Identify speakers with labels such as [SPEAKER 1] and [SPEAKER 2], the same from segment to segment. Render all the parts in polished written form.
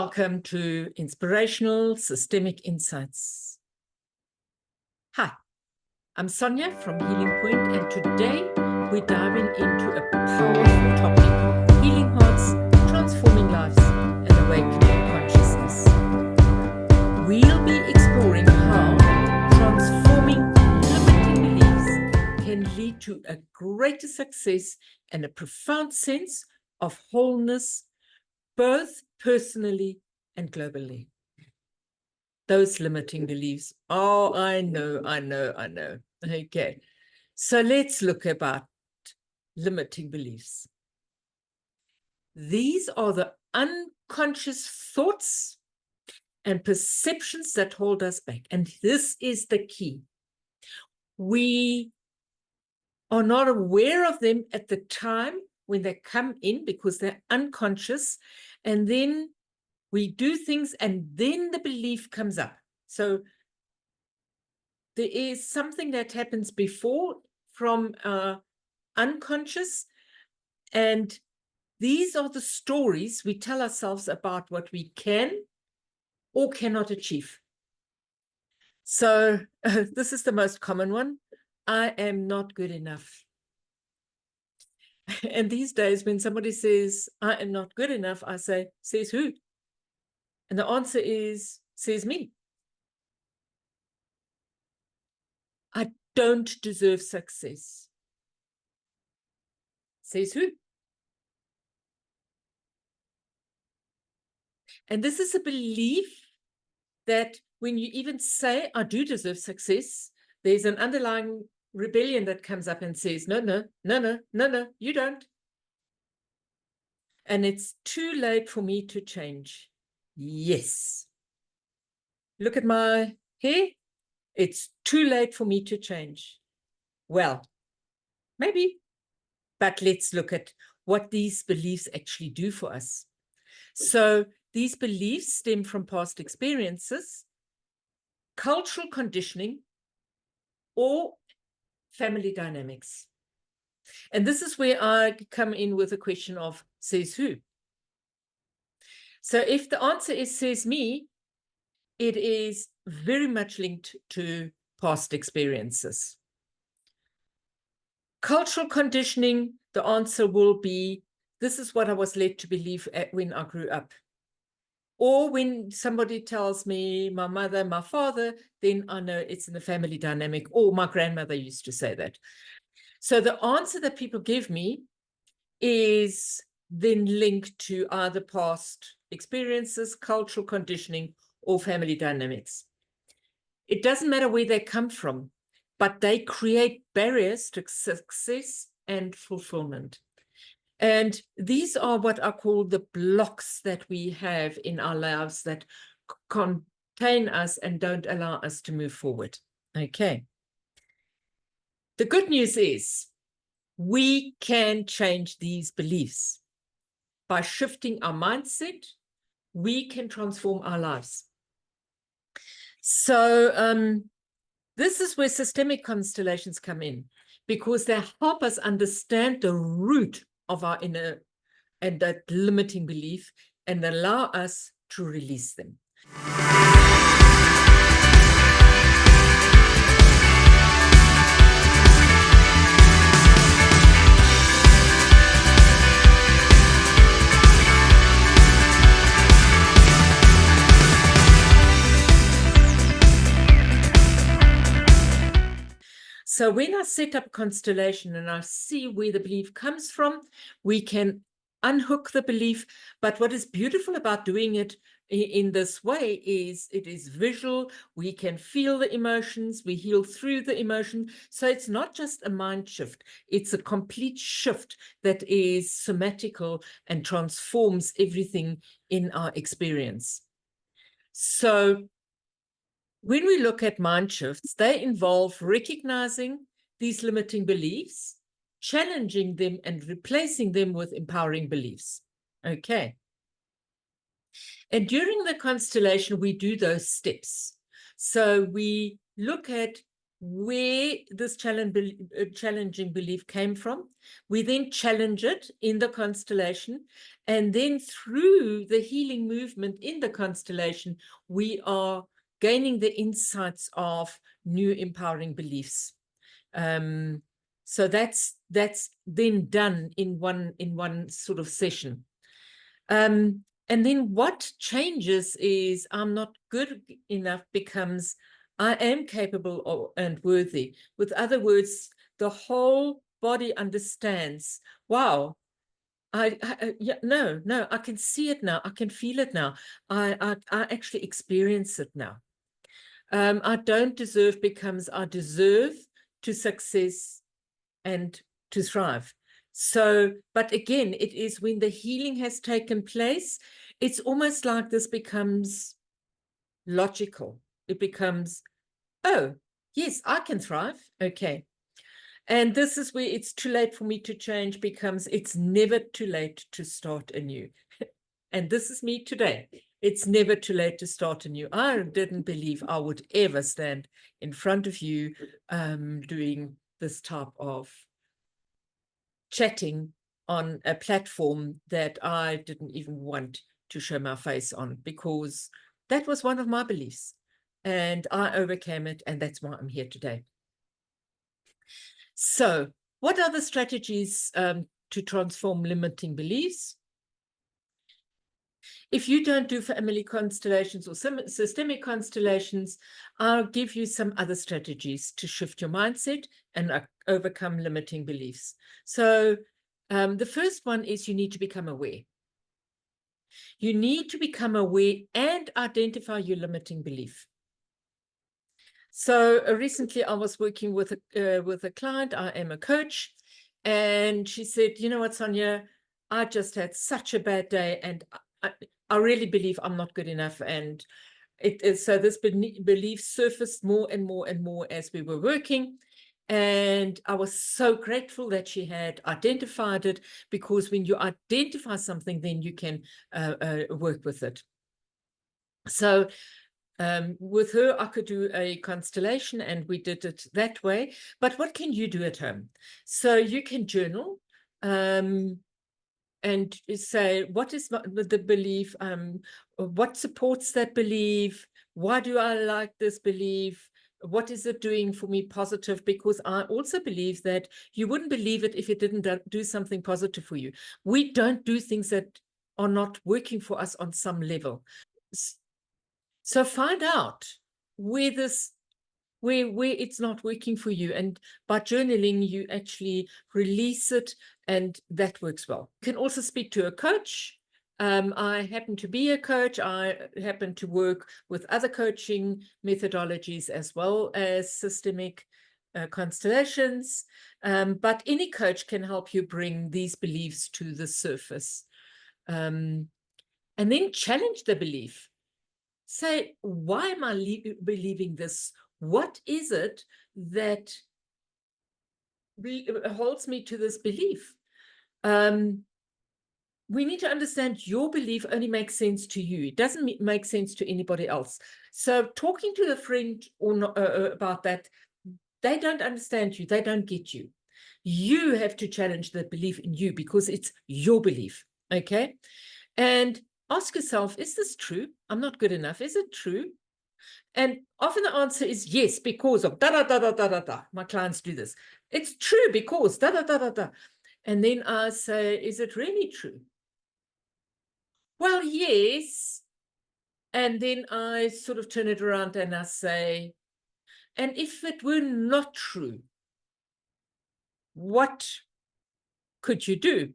[SPEAKER 1] welcome to Inspirational Systemic Insights. Hi, I'm Sonja from Healing Point, and today we're diving into a powerful topic: healing hearts, transforming lives, and awakening consciousness. We'll be exploring how transforming limiting beliefs can lead to a greater success and a profound sense of wholeness, both personally and globally. Those limiting beliefs. Oh, I know. Okay. So let's look about limiting beliefs. These are the unconscious thoughts and perceptions that hold us back. And this is the key. We are not aware of them at the time when they come in because they're unconscious. And then we do things and then the belief comes up. So there is something that happens before from unconscious. And these are the stories we tell ourselves about what we can or cannot achieve. So this is the most common one. I am not good enough. And these days when somebody says, I am not good enough, I say, says who? And the answer is, says me. I don't deserve success. Says who? And this is a belief that when you even say, I do deserve success, there's an underlying rebellion that comes up and says, no, you don't. And it's too late for me to change. Yes. Look at my hair. It's too late for me to change. Well, maybe, but let's look at what these beliefs actually do for us. So these beliefs stem from past experiences, cultural conditioning, or family dynamics. And this is where I come in with a question of says who? So if the answer is says me, it is very much linked to past experiences. Cultural conditioning, the answer will be, this is what I was led to believe when I grew up. Or when somebody tells me my mother, my father, then I know it's in the family dynamic, or my grandmother used to say that. So the answer that people give me is then linked to either past experiences, cultural conditioning, or family dynamics. It doesn't matter where they come from, but they create barriers to success and fulfillment. And these are what I call the blocks that we have in our lives that contain us and don't allow us to move forward. Okay. The good news is we can change these beliefs. By shifting our mindset, we can transform our lives. So this is where systemic constellations come in, because they help us understand the root of our inner and that limiting belief and allow us to release them. So when I set up a constellation and I see where the belief comes from, we can unhook the belief. But what is beautiful about doing it in this way is it is visual. We can feel the emotions. We heal through the emotion. So it's not just a mind shift. It's a complete shift that is somatical and transforms everything in our experience. So when we look at mind shifts, they involve recognizing these limiting beliefs, challenging them, and replacing them with empowering beliefs. Okay. And during the constellation, we do those steps. So we look at where this challenging belief came from. We then challenge it in the constellation, and then through the healing movement in the constellation, we are gaining the insights of new empowering beliefs. So that's then done in one sort of session. And then what changes is I'm not good enough becomes I am capable of, and worthy. With other words, the whole body understands, wow, yeah, no, I can see it now. I can feel it now. I actually experience it now. I don't deserve becomes I deserve to success and to thrive. So, but again, it is when the healing has taken place, it's almost like this becomes logical. It becomes, oh, yes, I can thrive. Okay. And this is where it's too late for me to change becomes it's never too late to start anew. And this is me today. It's never too late to start anew. I didn't believe I would ever stand in front of you doing this type of chatting on a platform that I didn't even want to show my face on, because that was one of my beliefs and I overcame it, and that's why I'm here today. So what are the strategies to transform limiting beliefs? If you don't do family constellations or some systemic constellations, I'll give you some other strategies to shift your mindset and overcome limiting beliefs. So the first one is you need to become aware. You need to become aware and identify your limiting belief. So recently I was working with a client. I am a coach, and she said, you know what, Sonja, I just had such a bad day, and I really believe I'm not good enough. And so this belief surfaced more and more and more as we were working. And I was so grateful that she had identified it, because when you identify something, then you can work with it. So with her, I could do a constellation, and we did it that way. But what can you do at home? So you can journal and say, what is the belief? What supports that belief? Why do I like this belief? What is it doing for me positive? Because I also believe that you wouldn't believe it if it didn't do something positive for you. We don't do things that are not working for us on some level. So find out where it's not working for you, and by journaling you actually release it, and that works well. You can also speak to a coach. I happen to be a coach. I happen to work with other coaching methodologies as well as systemic constellations, but any coach can help you bring these beliefs to the surface, and then challenge the belief. Say, why am I believing this? What is it that holds me to this belief? We need to understand your belief only makes sense to you. It doesn't make sense to anybody else. So talking to a friend or not, about that, they don't understand you. They don't get you. You have to challenge the belief in you, because it's your belief. Okay. And ask yourself, is this true? I'm not good enough. Is it true? And often the answer is yes, because of da da da da da da da. My clients do this. It's true because da da da da da. And then I say, is it really true? Well, yes. And then I sort of turn it around and I say, and if it were not true, what could you do?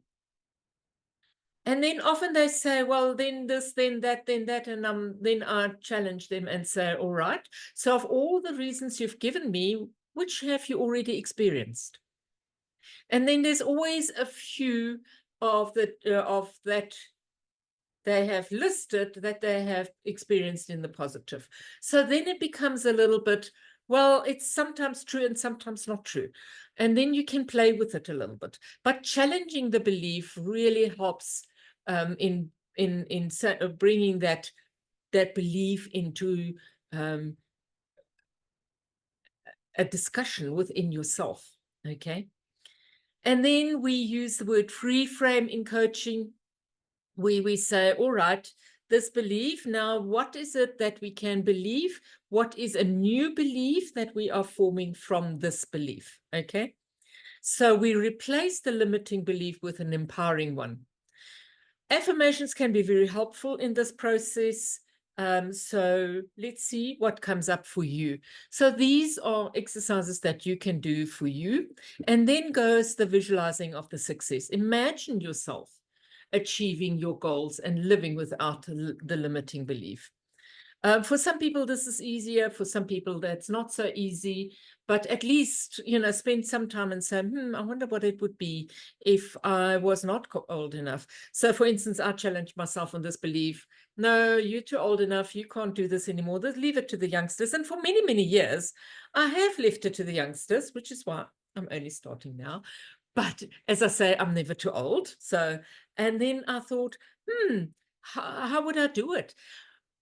[SPEAKER 1] And then often they say, well, then this, then that, then that. And then I challenge them and say, all right, so of all the reasons you've given me, which have you already experienced? And then there's always a few of that they have listed that they have experienced in the positive. So then it becomes a little bit, well, it's sometimes true and sometimes not true. And then you can play with it a little bit. But challenging the belief really helps in bringing that belief into a discussion within yourself, okay? And then we use the word reframe in coaching, where we say, all right, this belief, now what is it that we can believe? What is a new belief that we are forming from this belief, okay? So we replace the limiting belief with an empowering one. Affirmations can be very helpful in this process. So let's see what comes up for you. So these are exercises that you can do for you. And then goes the visualizing of the success. Imagine yourself achieving your goals and living without the limiting belief. For some people, this is easier. For some people, that's not so easy. But at least, spend some time and say, I wonder what it would be if I was not old enough. So, for instance, I challenged myself on this belief. No, you're too old enough. You can't do this anymore. Leave it to the youngsters. And for many, many years, I have left it to the youngsters, which is why I'm only starting now. But as I say, I'm never too old. So, and then I thought, how would I do it?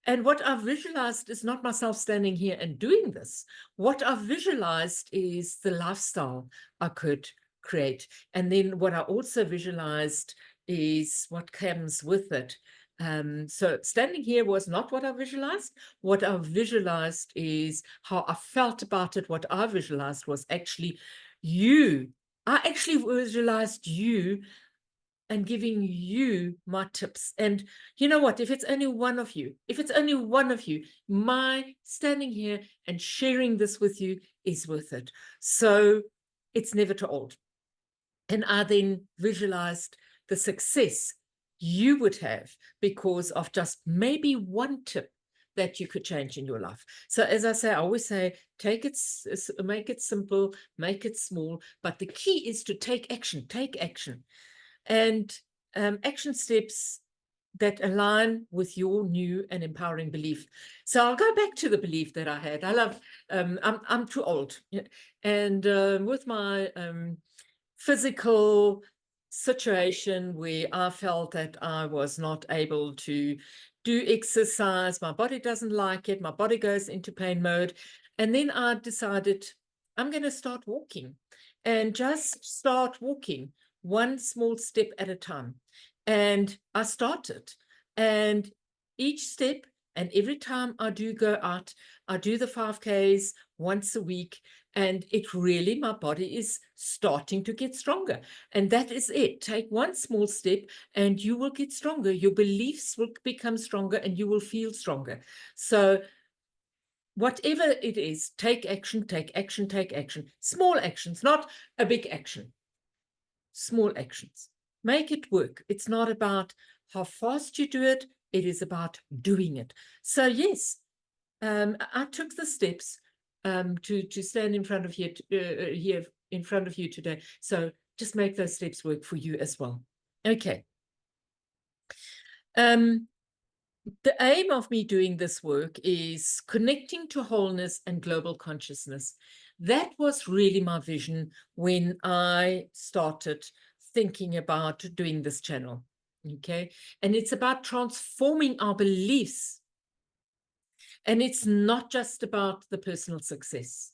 [SPEAKER 1] And what I've visualized is not myself standing here and doing this. What I've visualized is the lifestyle I could create. And then what I also visualized is what comes with it. So standing here was not what I visualized. What I visualized is how I felt about it. What I visualized was actually you. I actually visualized you and giving you my tips. And you know what, if it's only one of you, my standing here and sharing this with you is worth it. So it's never too old. And I then visualized the success you would have because of just maybe one tip that you could change in your life. So as I say, I always say, make it simple, make it small, but the key is to take action. And action steps that align with your new and empowering belief. So I'll go back to the belief that I had. I love, I'm too old. And with my physical situation where I felt that I was not able to do exercise, my body doesn't like it, my body goes into pain mode. And then I decided I'm going to start walking and just start walking one small step at a time. And I started, and each step, and every time I do go out, I do the 5Ks once a week, and it really, my body is starting to get stronger. And that is it. Take one small step and you will get stronger. Your beliefs will become stronger and you will feel stronger. So whatever it is, take action, take action, take action. Small actions, not a big action. Small actions. Make it work. It's not about how fast you do it. It is about doing it. So yes, I took the steps to stand in front of here in front of you today. So just make those steps work for you as well. Okay. The aim of me doing this work is connecting to wholeness and global consciousness. That was really my vision when I started thinking about doing this channel. Okay. And it's about transforming our beliefs. And it's not just about the personal success.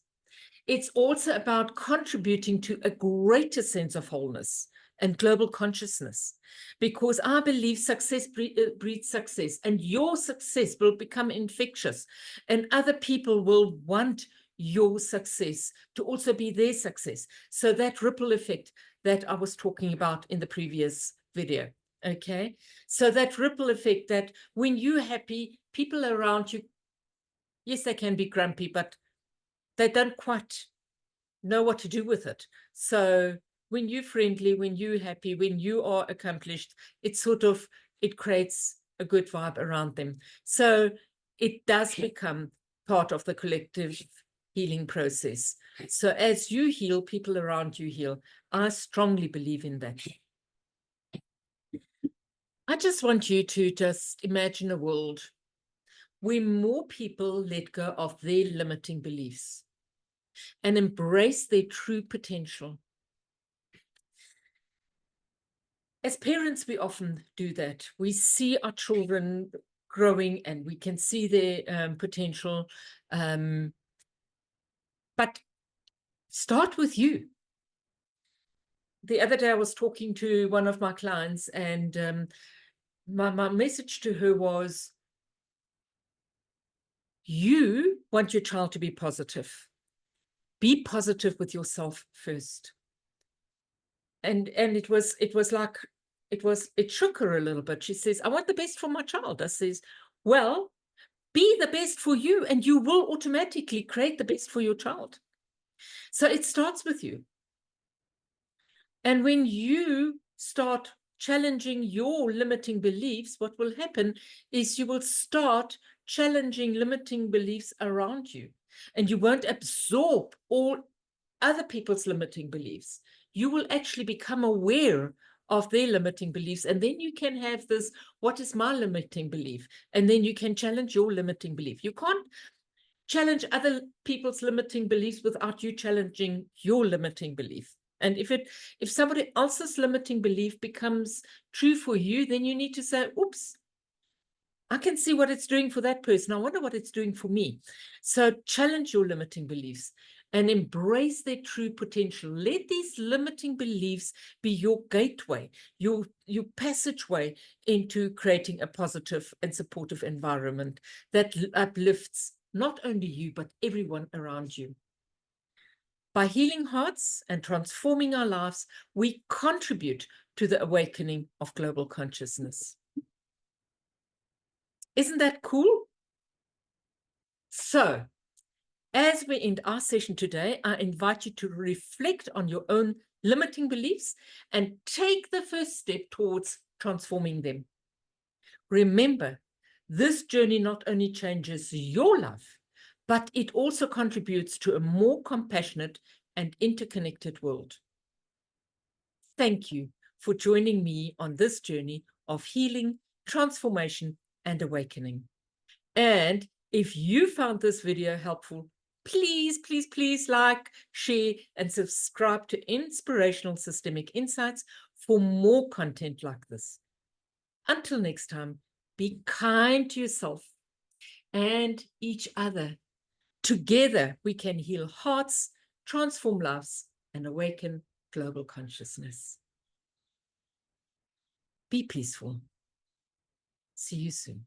[SPEAKER 1] It's also about contributing to a greater sense of wholeness and global consciousness, because I believe success breeds success, and your success will become infectious, and other people will want your success to also be their success. So that ripple effect that I was talking about in the previous video. Okay, so that ripple effect, that when you're happy, people around you, yes, they can be grumpy, but they don't quite know what to do with it. So when you're friendly, when you're happy, when you are accomplished, it creates a good vibe around them. So it does become part of the collective healing process. So as you heal, people around you heal. I strongly believe in that. I just want you to just imagine a world where more people let go of their limiting beliefs and embrace their true potential. As parents, we often do that. We see our children growing and we can see their potential. But Start with you. The other day I was talking to one of my clients, and my message to her was, you want your child to be positive. Be positive with yourself first. And it shook her a little bit. She says, I want the best for my child. I says, well, be the best for you, and you will automatically create the best for your child. So it starts with you. And when you start challenging your limiting beliefs, what will happen is you will start challenging limiting beliefs around you, and you won't absorb all other people's limiting beliefs. You will actually become aware of their limiting beliefs, and then you can have this, what is my limiting belief? And then you can challenge your limiting belief. You can't challenge other people's limiting beliefs without you challenging your limiting belief. And if somebody else's limiting belief becomes true for you, then you need to say, oops, I can see what it's doing for that person. I wonder what it's doing for me. So challenge your limiting beliefs and embrace their true potential. Let these limiting beliefs be your gateway, your passageway into creating a positive and supportive environment that uplifts not only you, but everyone around you. By healing hearts and transforming our lives, we contribute to the awakening of global consciousness. Isn't that cool? So, as we end our session today, I invite you to reflect on your own limiting beliefs and take the first step towards transforming them. Remember, this journey not only changes your life, but it also contributes to a more compassionate and interconnected world. Thank you for joining me on this journey of healing, transformation, and awakening. And if you found this video helpful, please, please, please like, share, and subscribe to Inspirational Systemic Insights for more content like this. Until next time, be kind to yourself and each other. Together, we can heal hearts, transform lives, and awaken global consciousness. Be peaceful. See you soon.